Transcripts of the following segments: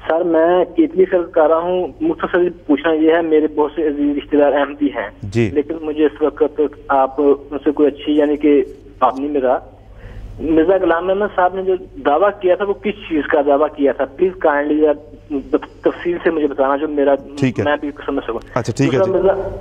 Sir मैं केतली से कर रहा हूँ। मुख्तसर पूछना ये है, मेरे बहुत से अजीज रिश्तेदार अहमदी हैं जी, लेकिन मुझे इस वक्त आप उनसे कोई अच्छी यानी कि आप नहीं मिला। मिर्जा गुलाम अहमद साहब ने जो दावा किया था वो किस चीज का दावा किया था, प्लीज काइंडली तफसील से मुझे बताना जो मेरा मैं भी समझ सकूं। अच्छा ठीक है।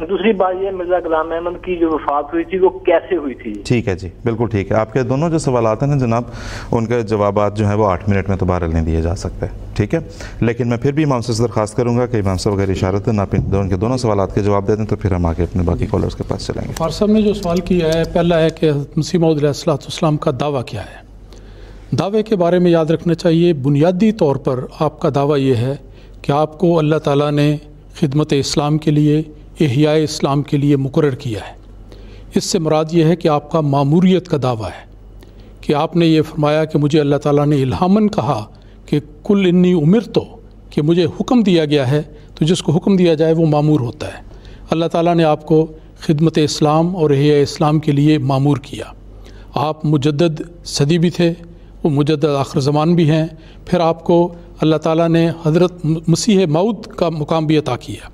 दूसरी बात ये, मिर्जा गुलाम अहमद की जो वफात हुई थी वो कैसे हुई थी? ठीक है जी, बिल्कुल ठीक है। आपके दोनों जो सवालात हैं ना जनाब, उनके जवाबात जो हैं वो 8 मिनट में तो बहरहाल नहीं दिए जा सकते, ठीक है। लेकिन मैं फिर भी इमाम से दरख्वास्त करूँगा कि इमाम साहब अगर इशारत है ना उनके दोनों सवालात के जवाब दे दें तो फिर हम आगे अपने बाकी कॉलर्स के पास चलेंगे। फारूक साहब ने जो सवाल किया है, पहला है कि मसीह मौऊद अलैहिस्सलाम का दावा क्या है। दावे के बारे में याद रखना चाहिए, बुनियादी तौर पर आपका दावा ये है कि आपको अल्लाह ताला ने खिदमत इस्लाम के लिए, इहयाए इस्लाम के लिए मुकर्रर किया है। इससे मुराद ये है कि आपका मामूरियत का दावा है कि आपने ये फरमाया कि मुझे अल्लाह ताला ने इल्हामन कहा कि कुल इन्नी उमिर तो, कि मुझे हुक्म दिया गया है, तो जिसको हुक्म दिया जाए वो मामूर होता है। अल्लाह ताला ने आपको खिदमत इस्लाम और इहयाए इस्लाम के लिए मामूर किया। आप मुजद्दद सदी भी थे, वो मुजद्दद आखिर ज़मान भी हैं। फिर आपको अल्लाह ताला ने हज़रत मसीह मऊद का मुकाम भी अता किया।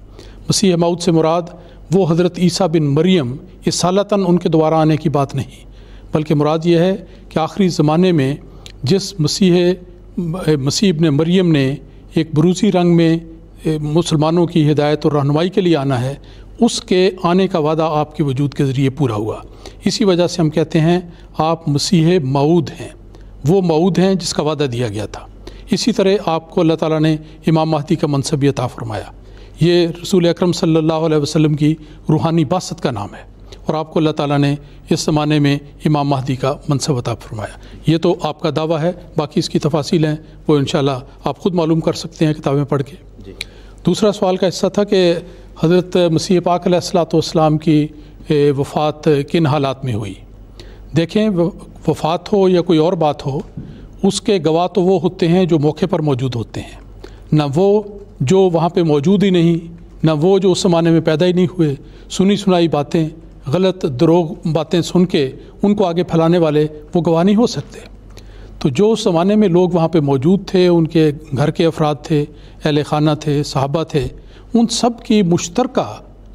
मसीह मऊद से मुराद वो हज़रत ईसा बिन मरियम इसालतन उनके दोबारा आने की बात नहीं, बल्कि मुराद ये है कि आखिरी ज़माने में जिस मसीह इब्न मरियम ने एक बरूसी रंग में मुसलमानों की हिदायत और रहनुमाई के लिए आना है, उसके आने का वादा आपके वजूद के ज़रिए पूरा हुआ। इसी वजह से हम कहते हैं आप मसीह मऊद हैं, वो मऊद हैं जिसका वादा दिया गया था। इसी तरह आपको अल्लाह ताला ने इमाम महदी का मनसब अता फरमाया। ये रसूल अकरम सल्लल्लाहु अलैहि वसल्लम की रूहानी बासत का नाम है और आपको अल्लाह ताला ने इस ज़माने में इमाम महदी का मनसब अता फरमाया। ये तो आपका दावा है, बाकी इसकी तफासिल हैं वो इंशाअल्लाह आप ख़ुद मालूम कर सकते हैं किताबें पढ़ के। दूसरा सवाल का हिस्सा था कि हज़रत मसीह पाक अलैहिस्सलाम की वफ़ात किन हालात में हुई। देखें, वफ़ात हो या कोई और बात हो, उसके गवाह तो वो होते हैं जो मौके पर मौजूद होते हैं, न वो जो वहाँ पे मौजूद ही नहीं, न वो जो उस ज़माने में पैदा ही नहीं हुए। सुनी सुनाई बातें, गलत दरोग बातें सुन के उनको आगे फैलाने वाले वो गवाह नहीं हो सकते। तो जो उस ज़माने में लोग वहाँ पे मौजूद थे, उनके घर के अफराद थे, अहले खाना थे, सहाबा थे, उन सब की मुश्तरका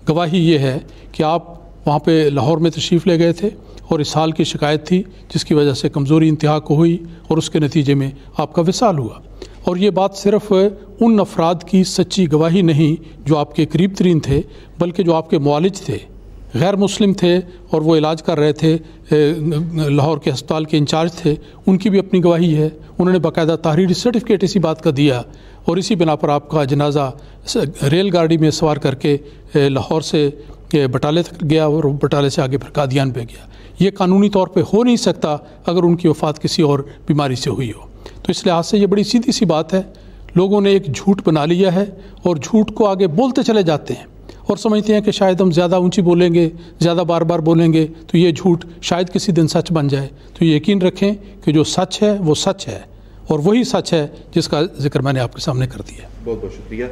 गवाही ये है कि आप वहाँ पे लाहौर में तशरीफ़ ले गए थे और इसहाल की शिकायत थी जिसकी वजह से कमज़ोरी इंतहा को हुई और उसके नतीजे में आपका विसाल हुआ। और ये बात सिर्फ़ उन अफराद की सच्ची गवाही नहीं जो आपके करीब तरीन थे, बल्कि जो आपके मुआलिज थे, गैर मुस्लिम थे और वो इलाज कर रहे थे, लाहौर के अस्पताल के इंचार्ज थे, उनकी भी अपनी गवाही है। उन्होंने बाकायदा तहरीरी सर्टिफिकेट इसी बात का दिया और इसी बिना पर आपका जनाजा रेल गाड़ी में सवार करके लाहौर से बटाले तक गया और बटाले से आगे फिर कादियान पे गया। ये कानूनी तौर पे हो नहीं सकता अगर उनकी वफ़ात किसी और बीमारी से हुई हो। तो इस लिहाज से ये बड़ी सीधी सी बात है, लोगों ने एक झूठ बना लिया है और झूठ को आगे बोलते चले जाते हैं और समझते हैं कि शायद हम ज़्यादा ऊंची बोलेंगे, ज़्यादा बार बार बोलेंगे तो ये झूठ शायद किसी दिन सच बन जाए। तो ये यकीन रखें कि जो सच है वो सच है और वही सच है जिसका जिक्र मैंने आपके सामने कर दिया। बहुत बहुत शुक्रिया।